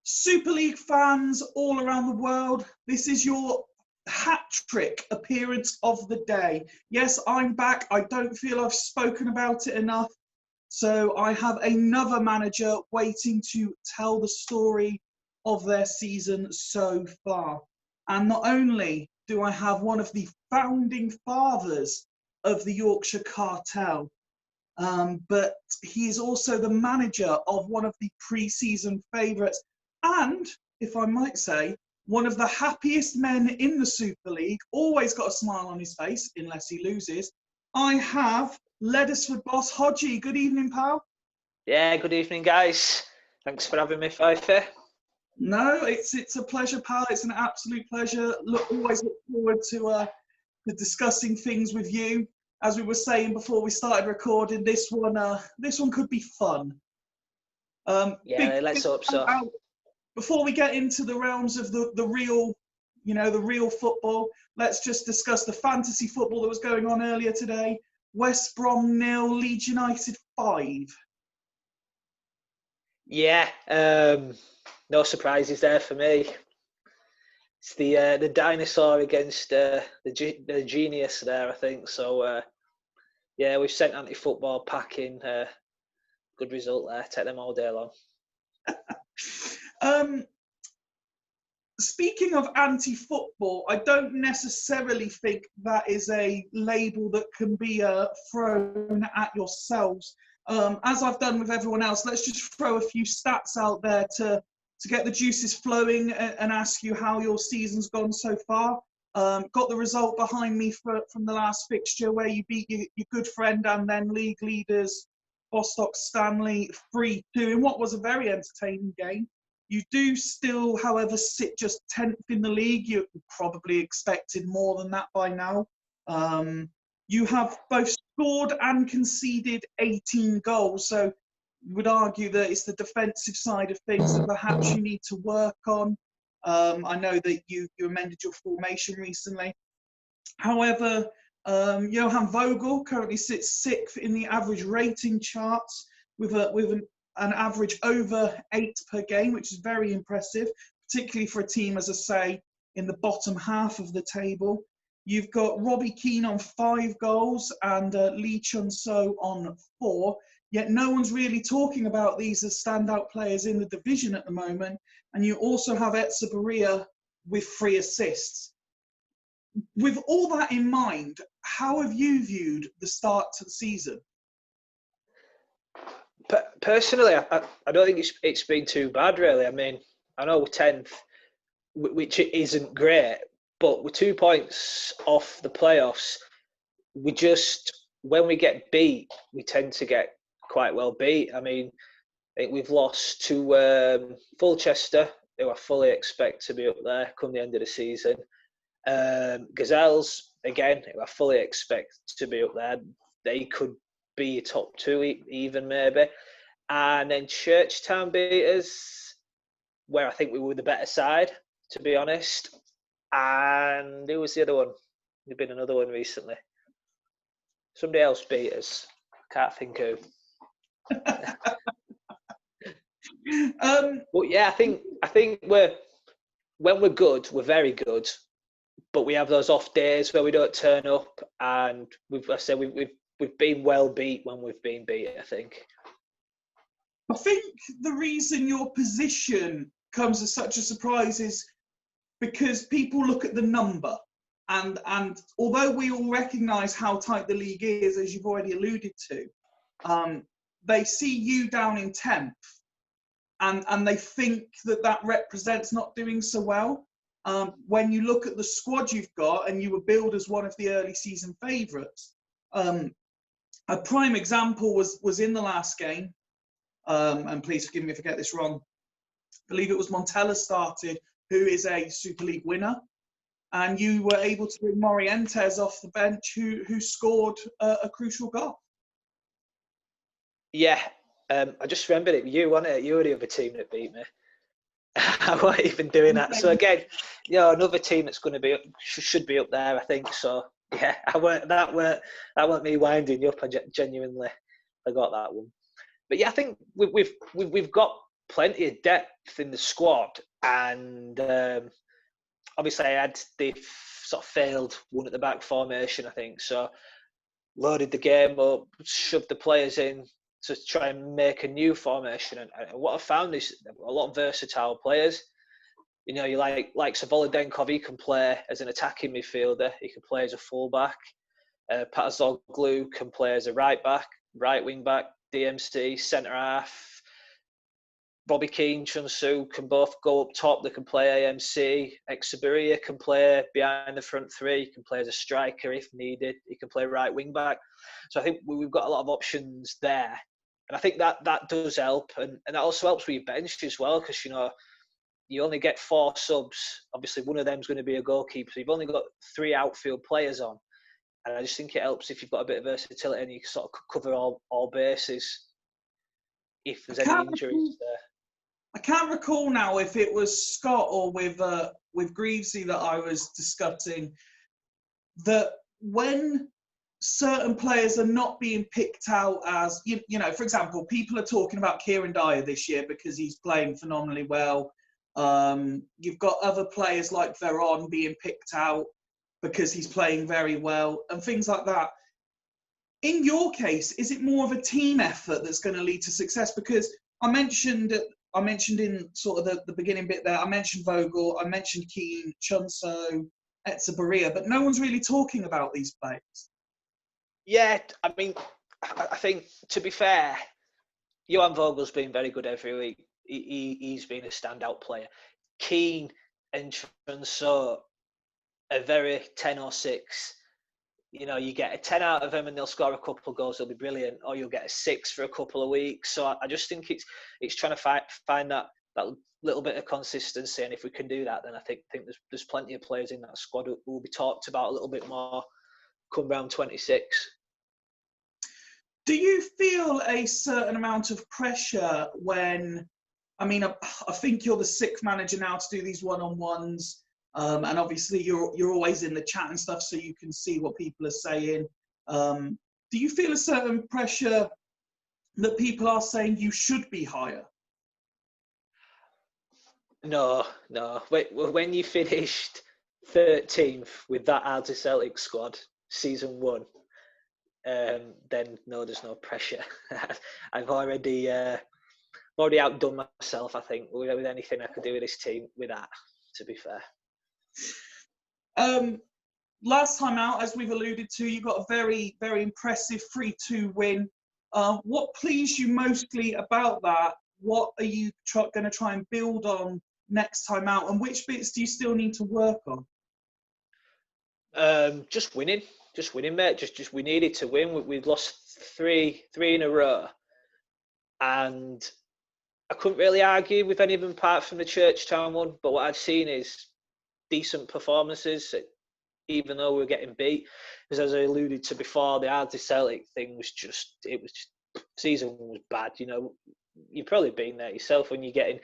Super League fans all around the world, this is your hat-trick appearance of the day. Yes, I'm back. I don't feel I've spoken about it enough. So I have another manager waiting to tell the story of their season so far. And not only do I have one of the founding fathers of the Yorkshire Cartel, but he is also the manager of one of the pre-season favourites, and, if I might say, one of the happiest men in the Super League, always got a smile on his face, unless he loses. I have Leddesford boss Hodgy. Good evening, pal. Yeah, good evening, guys. Thanks for having me, Fifer. No, it's a pleasure, pal. It's an absolute pleasure. Always look forward to discussing things with you. As we were saying before we started recording, this one could be fun. Let's hope so. Before we get into the realms of the real, the real football, let's just discuss the fantasy football that was going on earlier today. West Brom 0, Leeds United 5. Yeah, no surprises there for me. It's the dinosaur against the genius there, I think. So, we've sent anti-football packing. Good result there. Take them all day long. Speaking of anti-football, I don't necessarily think that is a label that can be thrown at yourselves. As I've done with everyone else, let's just throw a few stats out there to get the juices flowing and ask you how your season's gone so far. Got the result behind me from the last fixture where you beat your good friend and then league leaders Bostock Stanley 3-2 in what was a very entertaining game. You do still, however, sit just 10th in the league. You probably expected more than that by now. You have both scored and conceded 18 goals, so you would argue that it's the defensive side of things that perhaps you need to work on. I know that you amended your formation recently. However, Johan Vogel currently sits 6th in the average rating charts with an average over 8 per game, which is very impressive, particularly for a team, as I say, in the bottom half of the table. You've got Robbie Keane on 5 goals and Lee Chun-So on 4, yet no one's really talking about these as standout players in the division at the moment. And you also have Etsa Berea with 3 assists. With all that in mind, how have you viewed the start to the season? Personally, I don't think it's been too bad, really. I mean, I know we're 10th, which isn't great, but we're 2 points off the playoffs. When we get beat, we tend to get quite well beat. I mean, I think we've lost to Fulchester, who I fully expect to be up there come the end of the season. Gazelles, again, who I fully expect to be up there. They could be top 2 even, maybe. And then Churchtown beat us, where I think we were the better side, to be honest. And who was the other one? There's been another one recently. Somebody else beat us. Can't think who. But yeah, I think when we're good, we're very good. But we have those off days where we don't turn up, and we've been well beat when we've been beat, I think. I think the reason your position comes as such a surprise is because people look at the number. And although we all recognise how tight the league is, as you've already alluded to, they see you down in 10th and they think that represents not doing so well. When you look at the squad you've got and you were billed as one of the early season favourites, a prime example was in the last game, and please forgive me if I get this wrong, I believe it was Montella started, who is a Super League winner, and you were able to bring Morientes off the bench who scored a crucial goal. Yeah, I just remembered it. You won it. You were the other team that beat me. I wasn't even doing that. So again, another team that's going to be should be up there, I think. So yeah, that weren't me winding you up. I genuinely got that one. But yeah, I think we've got plenty of depth in the squad, and obviously I had the sort of failed one at the back formation, I think. So loaded the game up, shoved the players in to try and make a new formation. And what I found is a lot of versatile players. You know, you like Savolodenkov, he can play as an attacking midfielder. He can play as a fullback. Patazoglu can play as a right back, right wing back, DMC, centre half. Bobby Keane, Chun Su can both go up top. They can play AMC. Exaburia can play behind the front three. He can play as a striker if needed. He can play right wing back. So I think we've got a lot of options there. And I think that does help. And that also helps with your bench as well, because, you know, you only get 4 subs. Obviously, one of them is going to be a goalkeeper. So you've only got 3 outfield players on. And I just think it helps if you've got a bit of versatility and you can sort of cover all bases if there's any injuries there. I can't recall now if it was Scott or with Greavesy that I was discussing that when certain players are not being picked out as, you know, for example, people are talking about Kieran Dyer this year because he's playing phenomenally well. You've got other players like Veron being picked out because he's playing very well and things like that. In your case, is it more of a team effort that's going to lead to success? Because I mentioned in sort of the beginning bit there, I mentioned Vogel, I mentioned Keane, Chunso, Etsabaria, but no one's really talking about these players. Yeah, I mean, I think, to be fair, Johan Vogel's been very good every week. He's been a standout player. Keane and Chunso are very 10 or 6. You know, you get a 10 out of them and they'll score a couple of goals, they'll be brilliant, or you'll get a 6 for a couple of weeks. So I just think it's trying to find that little bit of consistency, and if we can do that, then I think there's plenty of players in that squad who will be talked about a little bit more come round 26. Do you feel a certain amount of pressure when, I mean, I think you're the 6th manager now to do these one-on-ones, and obviously you're always in the chat and stuff, so you can see what people are saying. Do you feel a certain pressure that people are saying you should be higher? No. When you finished 13th with that Arty Celtic squad, season 1, then no, there's no pressure. I've already outdone myself, I think, with anything I could do with this team with that, to be fair. Last time out, as we've alluded to, you got a very, very impressive 3-2 win. What pleased you mostly about that? What are you going to try and build on next time out? And which bits do you still need to work on? Just winning, mate. Just we needed to win. We've lost three in a row, and I couldn't really argue with any of them apart from the Churchtown one. But what I've seen is decent performances, even though we're getting beat. Because as I alluded to before, the Arty Celtic thing was just season was bad. You know, you've probably been there yourself when you're getting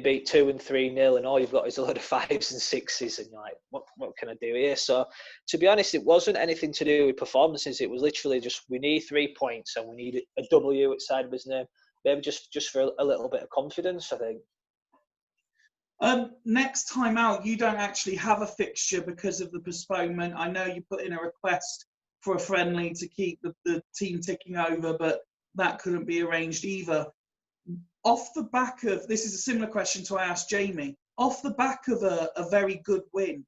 beat 2 and 3-0, and all you've got is a load of 5s and 6s, and you're like, what can I do here? So, to be honest, it wasn't anything to do with performances. It was literally just, we need 3 points and we need a W outside of his name. Maybe just for a little bit of confidence, I think. Next time out, you don't actually have a fixture because of the postponement. I know you put in a request for a friendly to keep the team ticking over, but that couldn't be arranged either. Off the back of, this is a similar question to I asked Jamie, off the back of a very good win,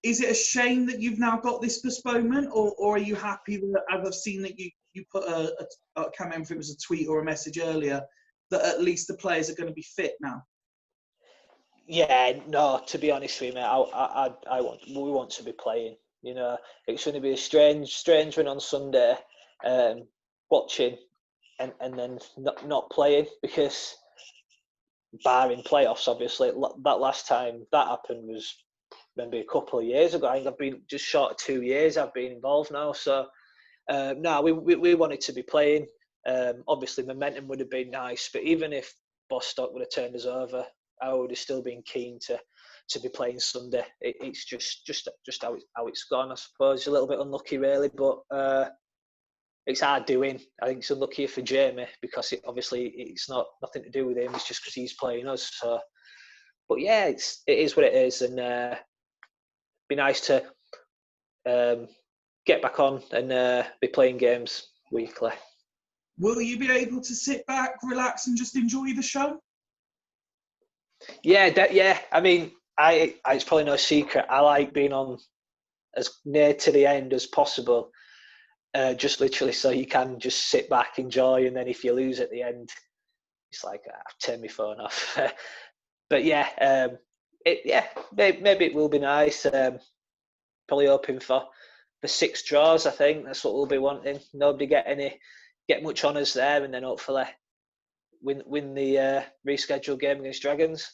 is it a shame that you've now got this postponement, or are you happy that, as I've seen that you put I can't remember if it was a tweet or a message earlier, that at least the players are going to be fit now? Yeah, no, to be honest with you, mate, we want to be playing. You know, it's going to be a strange one on Sunday, watching and then not playing, because barring playoffs, obviously, that last time that happened was maybe a couple of years ago. I think I've been just short of 2 years I've been involved now. So, no, we wanted to be playing. Obviously, momentum would have been nice, but even if Bostock would have turned us over, I would have still been keen to be playing Sunday. It's just how it's gone, I suppose. A little bit unlucky, really, but it's hard doing. I think it's unlucky for Jamie because it's nothing to do with him. It's just because he's playing us. So, but yeah, it is what it is, and be nice to get back on and be playing games weekly. Will you be able to sit back, relax, and just enjoy the show? Yeah. I mean, it's probably no secret. I like being on as near to the end as possible, just literally so you can just sit back, enjoy, and then if you lose at the end, it's like I've turned my phone off. But yeah, maybe it will be nice. Probably hoping for 6 draws. I think that's what we'll be wanting. Nobody get much on us there, and then hopefully win the rescheduled game against Dragons.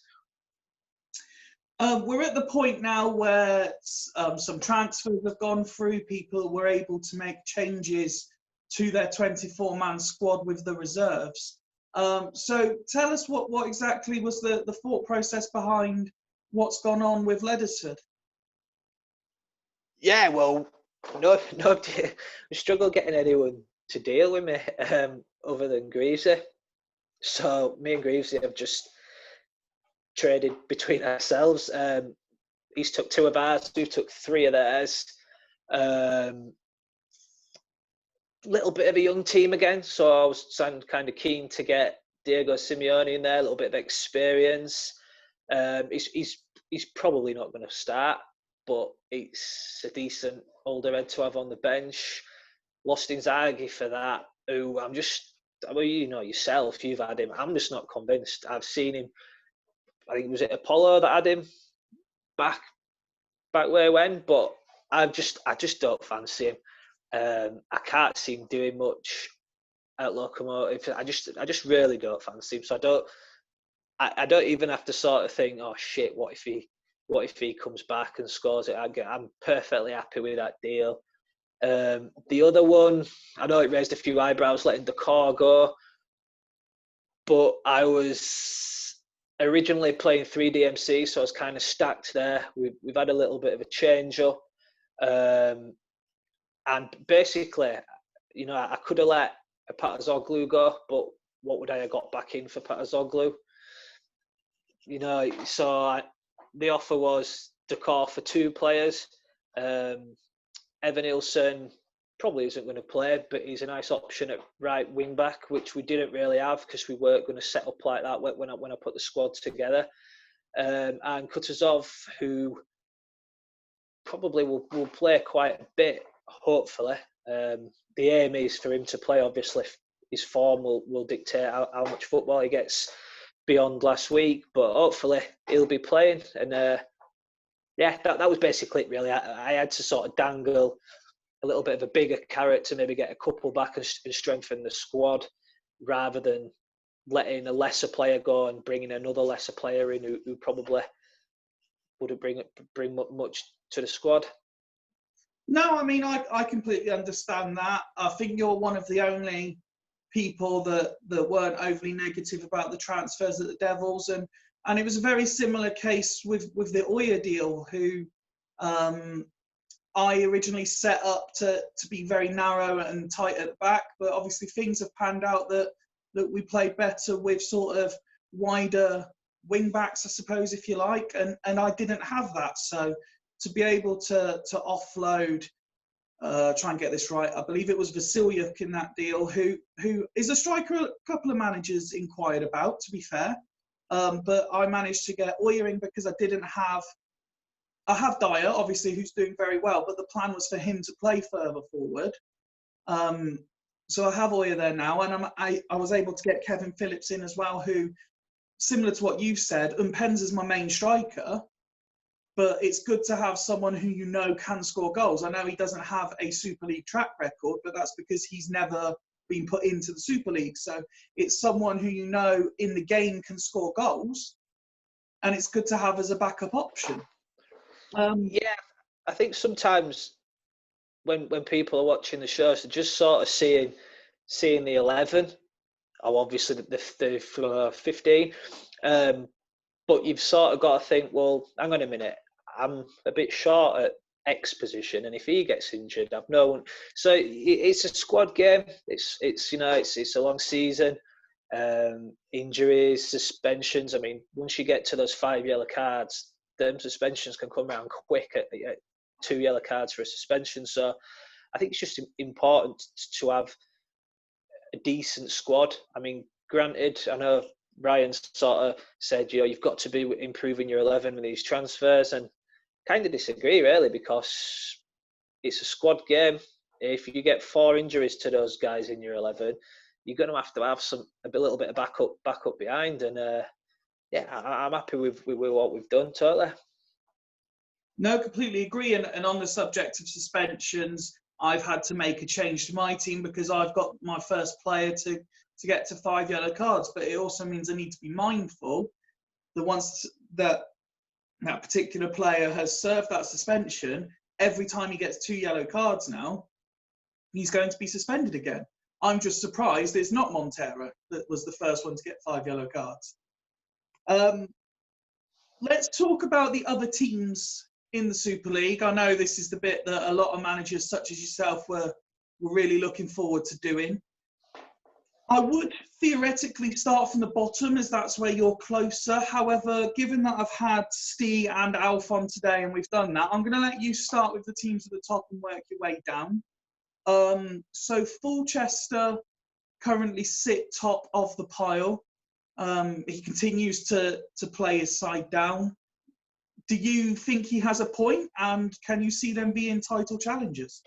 We're at the point now where some transfers have gone through. People were able to make changes to their 24-man squad with the reserves. So tell us what exactly was the thought process behind what's gone on with Leddesford? Yeah, well, no, we struggle getting anyone to deal with me other than Greavesy. So me and Greavesy have just traded between ourselves. He's took 2 of ours, we've took 3 of theirs. Little bit of a young team again, so I was kind of keen to get Diego Simeone in there, a little bit of experience. He's probably not going to start, but it's a decent older head to have on the bench. Lost Inzaghi for that, who you know yourself, you've had him. I'm just not convinced. I've seen him, I think it was Apollo that had him back where he went, but I just don't fancy him. I can't see him doing much at Locomotive. I just really don't fancy him. So I don't even have to sort of think, oh shit, what if he comes back and scores it? I'm perfectly happy with that deal. The other one, I know it raised a few eyebrows letting Decor go, but I was originally playing 3DMC, so I was kind of stacked there. We've had a little bit of a change up. And basically, you know, I could have let Patazoglu go, but what would I have got back in for Patazoglu? You know, so the offer was Decor for 2 players. Evan Ilson probably isn't going to play, but he's a nice option at right wing back, which we didn't really have because we weren't going to set up like that when I put the squad together. And Kutuzov, who probably will play quite a bit, hopefully. The aim is for him to play, obviously. His form will dictate how much football he gets beyond last week, but hopefully he'll be playing. And that was basically it, really. I had to sort of dangle a little bit of a bigger carrot to maybe get a couple back and strengthen the squad, rather than letting a lesser player go and bringing another lesser player in who probably wouldn't bring much to the squad. No, I mean, I completely understand that. I think you're one of the only people that weren't overly negative about the transfers at the Devils, and it was a very similar case with the Oya deal, who I originally set up to be very narrow and tight at the back, but obviously things have panned out that we played better with sort of wider wing backs, I suppose, if you like, and I didn't have that. So to be able to offload, try and get this right, I believe it was Vasilyuk in that deal, who is a striker a couple of managers inquired about, to be fair. But I managed to get Oya in because I have Dyer, obviously, who's doing very well, but the plan was for him to play further forward. So I have Oya there now, and I was able to get Kevin Phillips in as well, who, similar to what you've said, Mpenza is my main striker, but it's good to have someone who you know can score goals. I know he doesn't have a Super League track record, but that's because he's never been put into the Super League. So it's someone who you know in the game can score goals, and it's good to have as a backup option. Yeah, I think sometimes when people are watching the shows, they're just sort of seeing the 11, or obviously the 15, but you've sort of got to think, well, hang on a minute, I'm a bit short at X position, and if he gets injured, I've no one. So it's a squad game. It's a long season. Injuries, suspensions. I mean, once you get to those 5 yellow cards, them suspensions can come around quick at 2 yellow cards for a suspension. So I think it's just important to have a decent squad. I mean, granted, I know Ryan sort of said, you've got to be improving your 11 with these transfers, and kind of disagree really, because it's a squad game. If you get 4 injuries to those guys in your 11, you're going to have a little bit of backup behind. And I'm happy with what we've done, totally. No, completely agree. And on the subject of suspensions, I've had to make a change to my team because I've got my first player to get to 5 yellow cards. But it also means I need to be mindful that once that particular player has served that suspension, every time he gets 2 yellow cards now, he's going to be suspended again. I'm just surprised it's not Montero that was the first one to get 5 yellow cards. Let's talk about the other teams in the Super League. I know this is the bit that a lot of managers such as yourself were really looking forward to doing. I would theoretically start from the bottom, as that's where you're closer. However, given that I've had Steve and Alf on today and we've done that, I'm going to let you start with the teams at the top and work your way down. So Fulchester currently sit top of the pile. He continues to play his side down. Do you think he has a point, and can you see them being title challengers?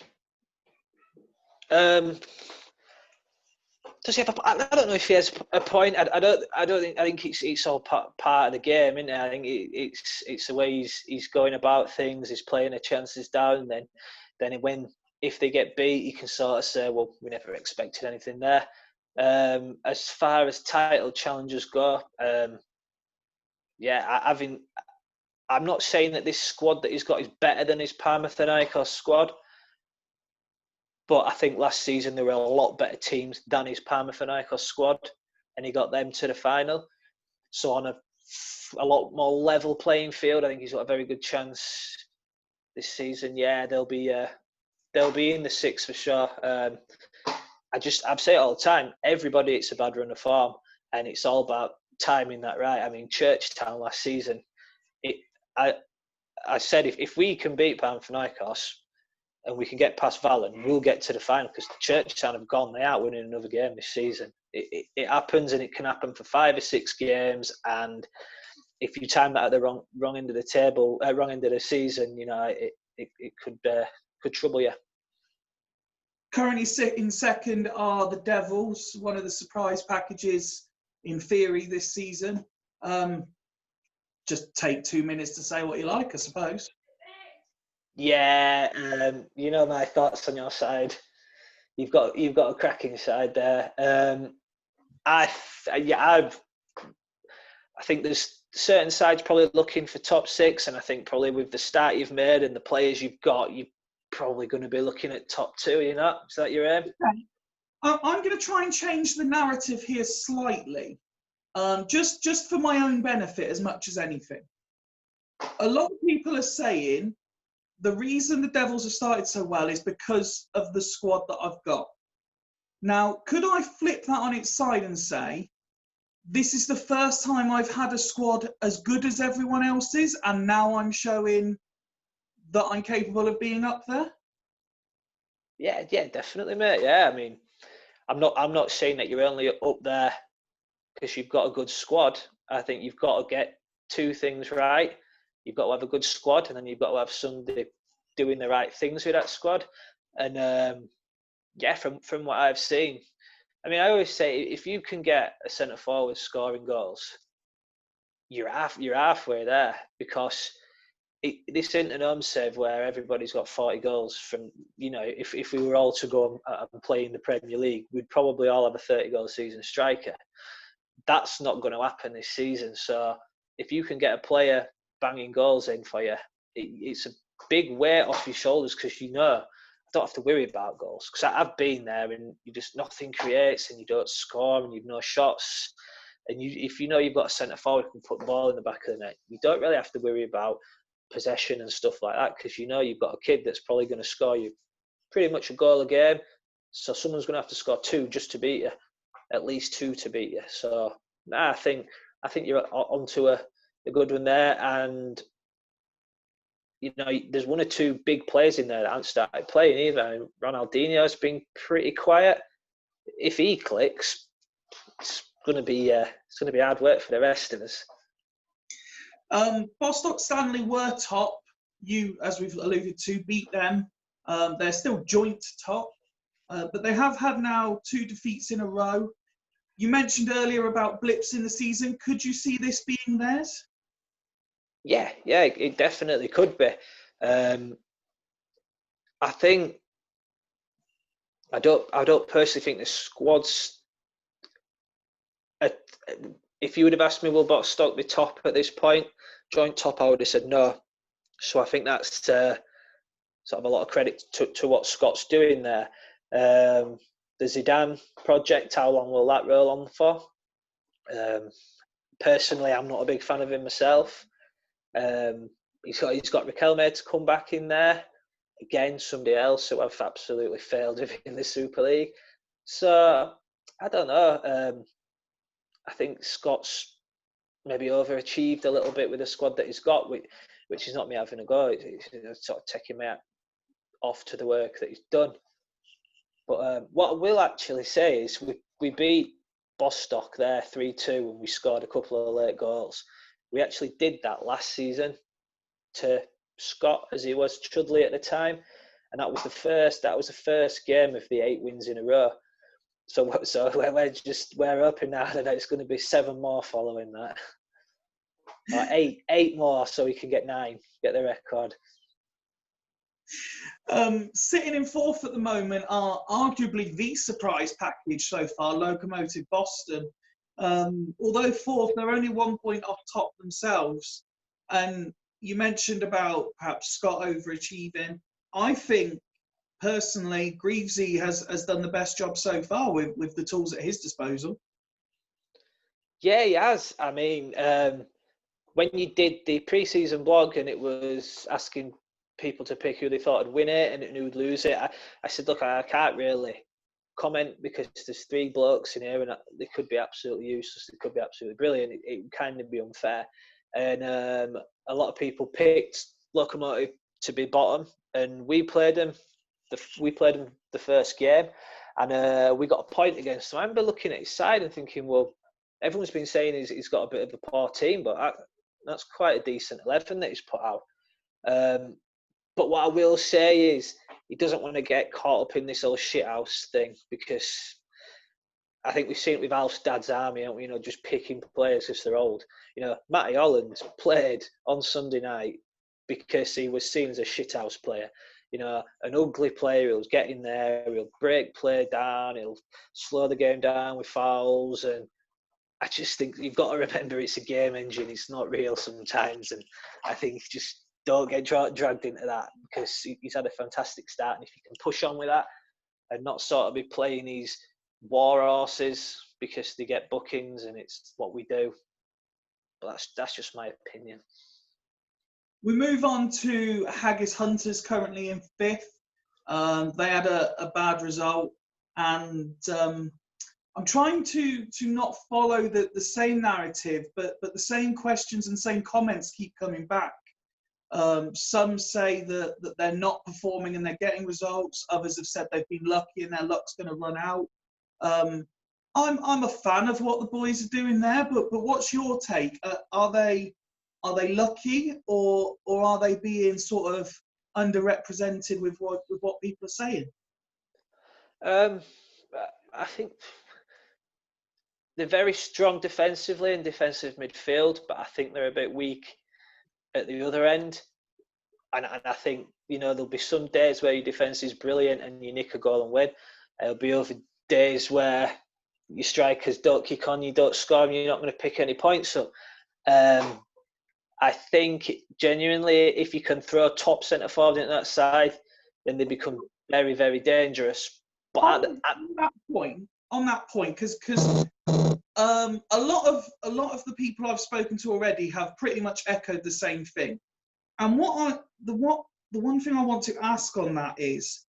Does he have I don't know if he has a point. I think it's all part of the game, isn't it? I think it's the way he's going about things. He's playing the chances down, and then if they get beat, you can sort of say, well, we never expected anything there. As far as title challengers go, I'm not saying that this squad that he's got is better than his Panathinaikos squad, but I think last season there were a lot better teams than his Panathinaikos squad, and he got them to the final. So on a lot more level playing field, I think he's got a very good chance this season. Yeah, they'll be in the 6 for sure. I've said it all the time. Everybody, it's a bad run of form, and it's all about timing that right. I mean, Churchtown last season, I said if we can beat Panathinaikos and we can get past Valen, we'll get to the final, because Churchtown have gone. They aren't winning another game this season. It happens, and it can happen for 5 or 6 games. And if you time that at the wrong end of the table, wrong end of the season, it could trouble you. Currently sitting second are the Devils, one of the surprise packages in theory this season. Just take 2 minutes to say what you like, I suppose. Yeah, my thoughts on your side. You've got a cracking side there. I think there's certain sides probably looking for top 6, and I think probably with the start you've made and the players you've got, you're probably going to be looking at top 2. Is that your aim? Okay. I'm going to try and change the narrative here slightly, just for my own benefit as much as anything. A lot of people are saying the reason the Devils have started so well is because of the squad that I've got. Now, could I flip that on its side and say, this is the first time I've had a squad as good as everyone else's, and now I'm showing that I'm capable of being up there? Yeah, definitely, mate. Yeah, I mean, I'm not saying that you're only up there because you've got a good squad. I think you've got to get 2 things right. You've got to have a good squad, and then you've got to have somebody doing the right things with that squad. And from what I've seen, I mean, I always say if you can get a centre forward scoring goals, you're halfway there, because this isn't an home save where everybody's got 40 goals from, if we were all to go and play in the Premier League, we'd probably all have a 30-goal season striker. That's not going to happen this season. So if you can get a player banging goals in for you, it's a big weight off your shoulders, because I don't have to worry about goals, because I've been there and nothing creates and you don't score and you've no shots. And if you've got a centre forward who can put the ball in the back of the net, you don't really have to worry about possession and stuff like that, because you know you've got a kid that's probably going to score you pretty much a goal a game. So someone's going to have to score 2 just to beat you, at least 2 to beat you. So I think you're onto a good one there. And you know, there's 1 or 2 big players in there that haven't started playing either. I mean, Ronaldinho's been pretty quiet. If he clicks, it's going to be hard work for the rest of us. Bostock Stanley were top. You, as we've alluded to, beat them. They're still joint top, but they have had now 2 defeats in a row. You mentioned earlier about blips in the season. Could you see this being theirs? Yeah, it definitely could be. I think I don't personally think the squad's. If you would have asked me, will Bostock be top at this point, joint top, I would have said no. So I think that's sort of a lot of credit to what Scott's doing there. The Zidane project, how long will that roll on for? Personally, I'm not a big fan of him myself. He's got Riquelme to come back in there. Again, somebody else who have absolutely failed in the Super League. So, I don't know. I think Scott's maybe overachieved a little bit with the squad that he's got, which is not me having a go. It's sort of taking me off to the work that he's done. But what I will actually say is we beat Bostock there 3-2 and we scored a couple of late goals. We actually did that last season to Scott, as he was Chudley at the time, and that was the first game of the 8 wins in a row. So we're hoping now that it's going to be 7 more following that, or 8 more, so we can get 9, get the record. Sitting in 4th at the moment are arguably the surprise package so far, Locomotive Boston. Although 4th, they're only 1 point off top themselves. And you mentioned about perhaps Scott overachieving. I think, personally, Greavesy has done the best job so far with the tools at his disposal. Yeah, he has. I mean, when you did the pre-season blog and it was asking people to pick who they thought would win it and who would lose it, I said, look, I can't really comment because there's 3 blokes in here and they could be absolutely useless, they could be absolutely brilliant. It would kind of be unfair. And a lot of people picked Locomotive to be bottom, and we played them the first game, and we got a point against them. I remember looking at his side and thinking, well, everyone's been saying he's got a bit of a poor team, but that's quite a decent 11 that he's put out. But what I will say is he doesn't want to get caught up in this whole shithouse thing, because I think we've seen it with Alf's dad's army, haven't we? You know, just picking players because they're old. You know, Matty Holland played on Sunday night because he was seen as a shithouse player. You know, an ugly player. He'll get in there, he'll break play down, he'll slow the game down with fouls. And I just think you've got to remember it's a game engine. It's not real sometimes. And I think just don't get dragged into that, because he's had a fantastic start. And if you can push on with that and not sort of be playing these war horses because they get bookings and it's what we do. But that's just my opinion. We move on to Haggis Hunters, currently in 5th. They had a bad result, and I'm trying to not follow the same narrative, but the same questions and same comments keep coming back. Some say that they're not performing and they're getting results. Others have said they've been lucky and their luck's going to run out. I'm a fan of what the boys are doing there, but what's your take? Are they lucky, or are they being sort of underrepresented with what people are saying? I think they're very strong defensively in defensive midfield, but I think they're a bit weak at the other end. And I think, you know, there'll be some days where your defence is brilliant and you nick a goal and win. There'll be other days where your strikers don't kick on, you don't score, and you're not going to pick any points up. I think genuinely, if you can throw top centre forward into that side, then they become very, very dangerous. But on that point, because a lot of the people I've spoken to already have pretty much echoed the same thing. And the one thing I want to ask on that is,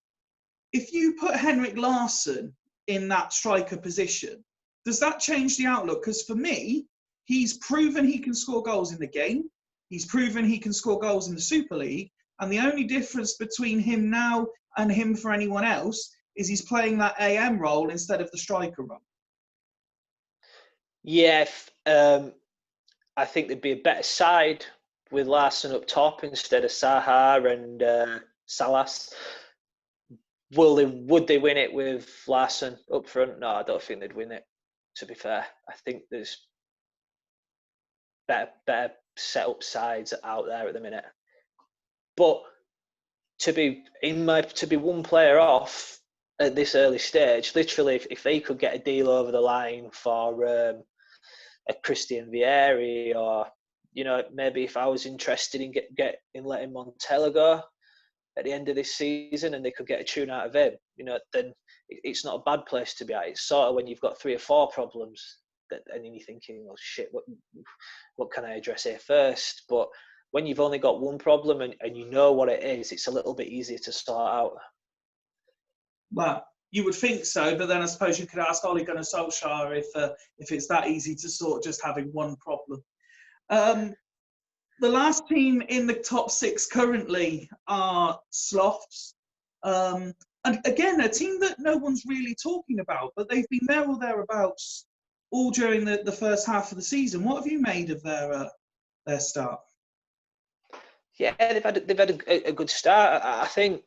if you put Henrik Larsson in that striker position, does that change the outlook? Because for me, he's proven he can score goals in the game. He's proven he can score goals in the Super League. And the only difference between him now and him for anyone else is he's playing that AM role instead of the striker role. Yeah, I think there'd be a better side with Larsson up top instead of Saha and Salas. Would they win it with Larsson up front? No, I don't think they'd win it, to be fair. I think there's better set up sides out there at the minute. But to be one player off at this early stage, literally, if they could get a deal over the line for a Christian Vieri, or maybe if I was interested in letting Montella go at the end of this season, and they could get a tune out of him, then it's not a bad place to be at. It's sort of when you've got 3 or 4 problems, and then you're thinking, well, shit, what can I address here first? But when you've only got one problem and you know what it is, it's a little bit easier to sort out. Well, you would think so, but then I suppose you could ask Ole Gunnar Solskjaer if it's that easy to sort just having one problem. The last team in the top 6 currently are Sloths. And again, a team that no one's really talking about, but they've been there or thereabouts all during the first half of the season. What have you made of their start? Yeah, they've had a good start. I think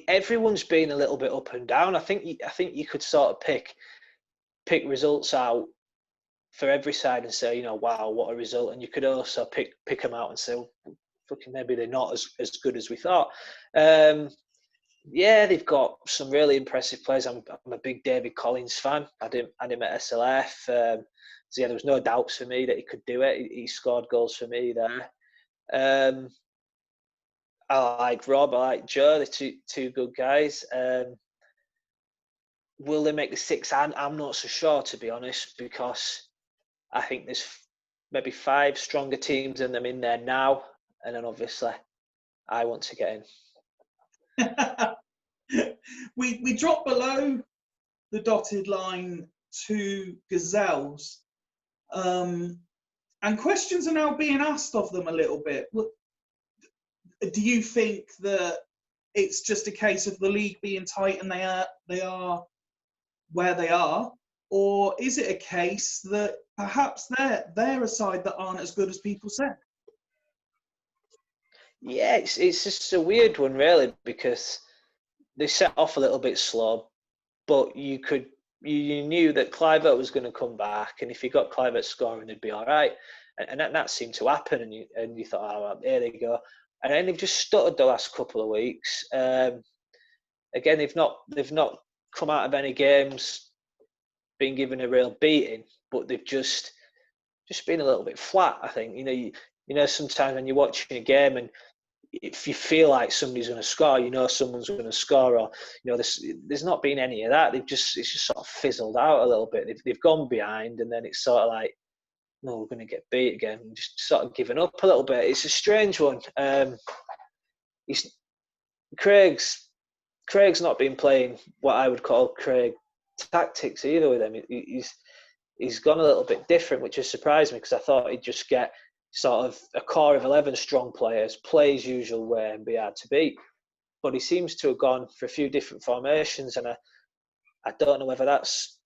everyone's been a little bit up and down. I think you could sort of pick results out for every side and say, wow, what a result. And you could also pick them out and say, well, fucking maybe they're not as good as we thought. Yeah, they've got some really impressive players. I'm a big David Collins fan. I had him at SLF. So yeah, there was no doubts for me that he could do it. He scored goals for me there. I like Rob. I like Joe. They're two good guys. Will they make the 6? I'm not so sure, to be honest, because I think there's maybe 5 stronger teams than them in there now, and then obviously I want to get in. we dropped below the dotted line to Gazelles, and questions are now being asked of them a little bit. Do you think that it's just a case of the league being tight and they are where they are, or is it a case that perhaps they're a side that aren't as good as people said? Yeah, it's just a weird one, really, because they set off a little bit slow, but you knew that Clivert was going to come back, and if you got Clivert scoring, they'd be all right, and that seemed to happen, and you thought, oh, well, here they go, and then they've just stuttered the last couple of weeks. Again, they've not come out of any games being given a real beating, but they've just been a little bit flat. I think sometimes when you're watching a game and if you feel like somebody's going to score, someone's going to score, or there's not been any of that. It's just sort of fizzled out a little bit. They've gone behind, and then it's sort of like, no, we're going to get beat again. Just sort of giving up a little bit. It's a strange one. Craig's not been playing what I would call Craig tactics either with him. He's gone a little bit different, which has surprised me, because I thought he'd just get sort of a core of 11 strong players, play his usual way and be hard to beat. But he seems to have gone for a few different formations, and I don't know whether that's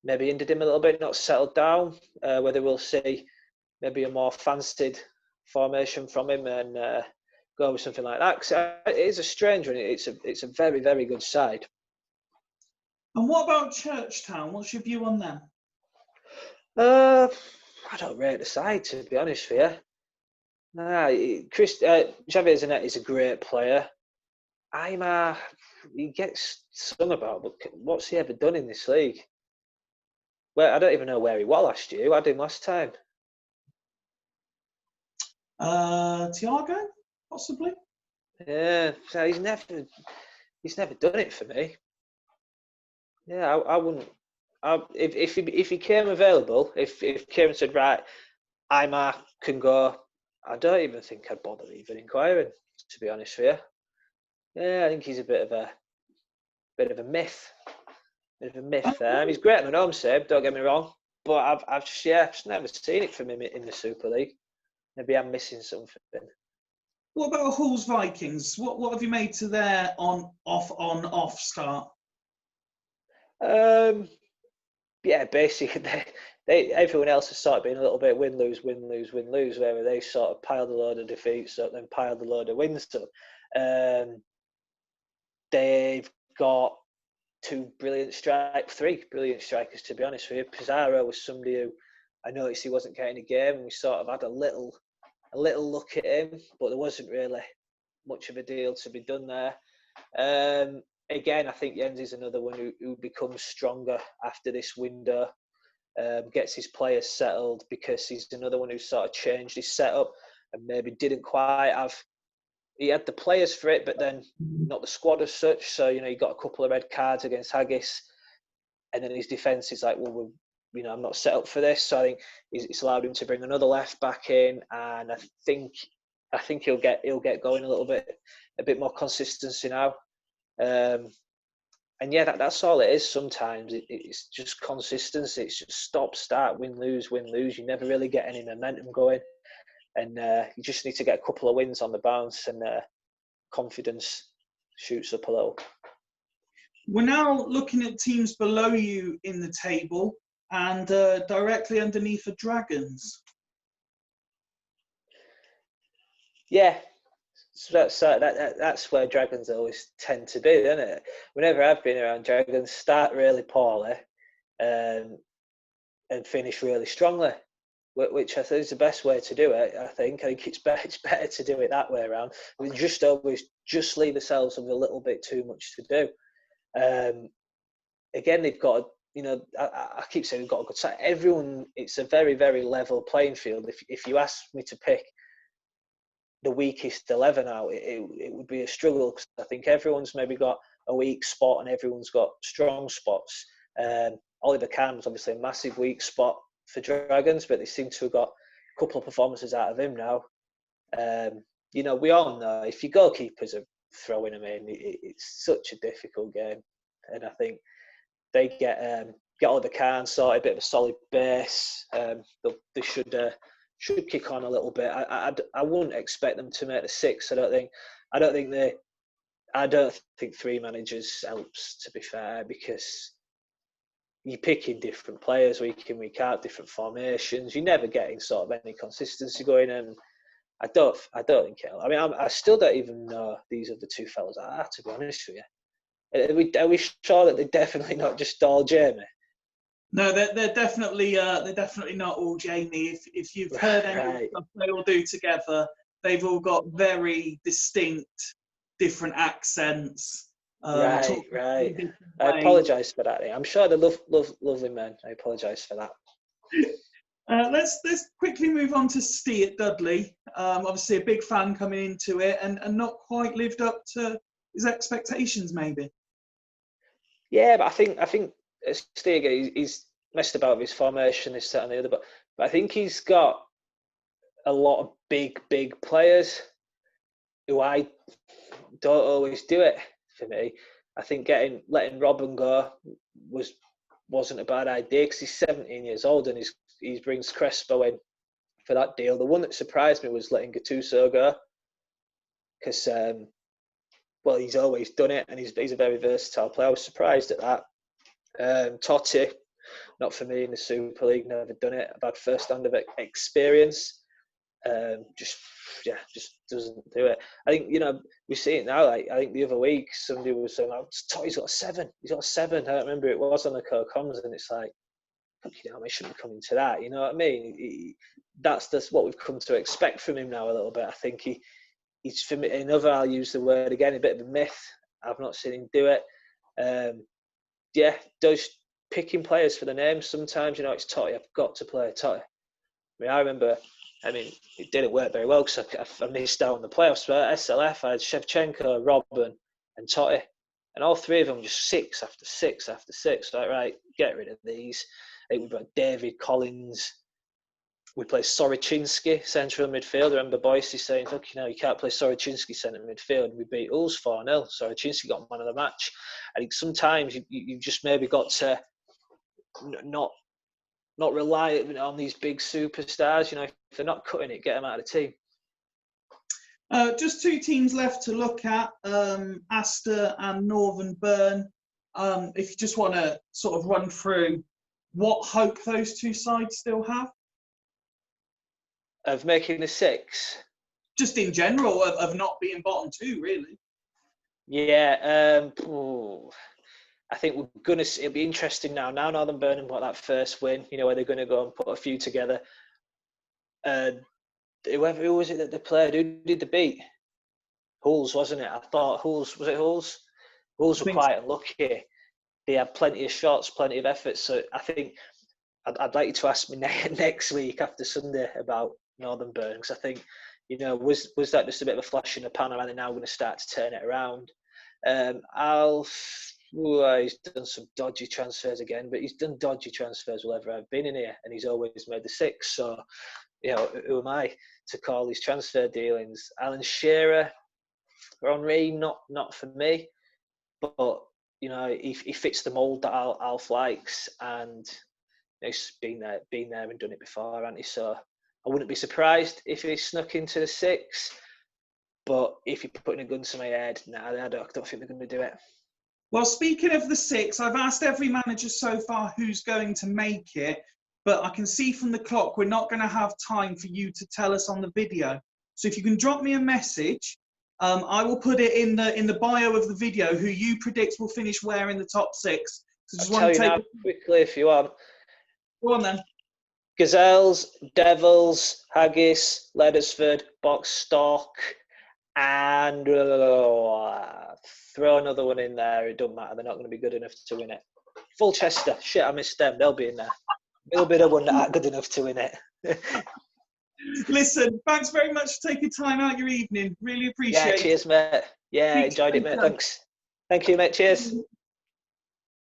maybe hindered him a little bit, not settled down, whether we'll see maybe a more fancied formation from him and go with something like that. 'Cause it is a strange one. It's a very, very good side. And what about Churchtown? What's your view on them? I don't rate the side, to be honest with you. Xavier Zanetti is a great player. He gets sung about, but what's he ever done in this league? Well, I don't even know where he was last year. Who had him last time? Thiago, possibly. Yeah, so he's never done it for me. Yeah, I wouldn't. If he came available, if Kieran said, right, Aymar can go, I don't even think I'd bother even inquiring, to be honest with you. Yeah, I think he's a bit of a myth. Bit of a myth there. He's great on an home save, don't get me wrong, but I've just never seen it from him in the Super League. Maybe I'm missing something. What about Hull's Vikings? What have you made to their on off start? Yeah, basically they everyone else has sort of been a little bit win lose, where they sort of piled a load of defeats up, then piled a load of wins up. They've got three brilliant strikers, to be honest with you. Pizarro was somebody who I noticed he wasn't getting a game, and we sort of had a little look at him, but there wasn't really much of a deal to be done there. Again, I think Jens is another one who becomes stronger after this window, gets his players settled, because he's another one who sort of changed his setup and maybe didn't quite have. He had the players for it, but then not the squad as such. So, he got a couple of red cards against Haggis, and then his defence is like, well, I'm not set up for this. So I think it's allowed him to bring another left back in, and I think he'll get going a bit more consistency now. And yeah, that's all it is. Sometimes it's just consistency. It's just stop, start, win, lose. You never really get any momentum going, and you just need to get a couple of wins on the bounce, and confidence shoots up a little. We're now looking at teams below you in the table, and directly underneath the Dragons. Yeah, so that's where Dragons always tend to be, isn't it? Whenever I've been around Dragons, start really poorly, and finish really strongly, which I think is the best way to do it. I think it's better to do it that way around. We just always leave ourselves with a little bit too much to do. Again, they've got, I keep saying we've got a good side. Everyone, it's a very, very level playing field. If you ask me to pick the weakest 11 out, it would be a struggle, because I think everyone's maybe got a weak spot and everyone's got strong spots. Oliver Kahn was obviously a massive weak spot for Dragons, but they seem to have got a couple of performances out of him now. We all know if your goalkeepers are throwing them in, it's such a difficult game, and I think they get Oliver Kahn sorted, a bit of a solid base. They should kick on a little bit. I wouldn't expect them to make the six. I don't think three managers helps, to be fair, because you're picking different players week in, week out, different formations. You're never getting sort of any consistency going, and I don't think it'll. I mean, I still don't even know these other two fellas are, to be honest with you. Are we sure that they're definitely not just all Jamie? No, they're definitely not all Jamie. If you've heard any stuff they all do together, they've all got very distinct, different accents. Right. I apologise for that. I'm sure they're lovely men. I apologise for that. Let's quickly move on to Steve at Dudley. Obviously, a big fan coming into it, and not quite lived up to his expectations, maybe. Yeah, but I think Steve, he's messed about with his formation, this, that, and the other. But I think he's got a lot of big players who I don't always do it for me. I think letting Robin go wasn't a bad idea, because he's 17 years old and he brings Crespo in for that deal. The one that surprised me was letting Gattuso go, because he's always done it, and he's a very versatile player. I was surprised at that. Totti, not for me in the Super League, never done it. I've had first-hand of experience. Just doesn't do it. I think, we see it now. Like, I think the other week somebody was saying, Totti's got a 7. He's got a 7. I don't remember it was on the co-coms, and it's like, I shouldn't be coming to that. You know what I mean? That's just what we've come to expect from him now a little bit. I think he's, for me, another, I'll use the word again, a bit of a myth. I've not seen him do it. Does picking players for the names sometimes. It's Totti. I've got to play Totti. I remember. It didn't work very well because I missed out on the playoffs. But at SLF, I had Shevchenko, Robin, and Totti, and all three of them just 6 after 6 after 6. Like, right, get rid of these. I think we've got David Collins. we play Soroczynski central midfield. I remember Boyce saying, look, you can't play Soroczynski centre midfield. We beat Huls 4-0. Soroczynski got man of the match. I think sometimes you just maybe got to not rely on these big superstars. If they're not cutting it, get them out of the team. Just 2 teams left to look at, Astor and Northern Burn. If you just want to sort of run through what hope those 2 sides still have. Of making the 6? Just in general, of not being bottom 2, really. Yeah. I think it'll be interesting now. Now Northern Burn got that first win, where they're going to go and put a few together. Who was it that they played? Who did they beat? Huls, wasn't it? I thought Huls, was it Huls? Huls were quite unlucky. They had plenty of shots, plenty of efforts. So I think I'd like you to ask me next week after Sunday about Northern Burn, because I think, was that just a bit of a flash in the pan, and they're now going to start to turn it around? He's done some dodgy transfers again, but he's done dodgy transfers whenever I've been in here, and he's always made the 6. So, who am I to call these transfer dealings? Alan Shearer, Henri, not for me, but he fits the mould that Alf likes, and he's been there and done it before, hasn't he? So I wouldn't be surprised if he snuck into the 6. But if you're putting a gun to my head, I don't think they're going to do it. Well, speaking of the 6, I've asked every manager so far who's going to make it, but I can see from the clock we're not going to have time for you to tell us on the video. So if you can drop me a message, I will put it in the bio of the video who you predict will finish where in the top 6. So I'll tell you now quickly if you want. Go on then. Gazelles, Devils, Haggis, Leddesford, Boxstock, and throw another one in there. It doesn't matter. They're not going to be good enough to win it. Fulchester. Shit, I missed them. They'll be in there. They'll be the one that aren't good enough to win it. Listen, thanks very much for taking time out your evening. Really appreciate it. Yeah, cheers, mate. Yeah, enjoyed it, mate. Thanks. Thank you, mate. Cheers.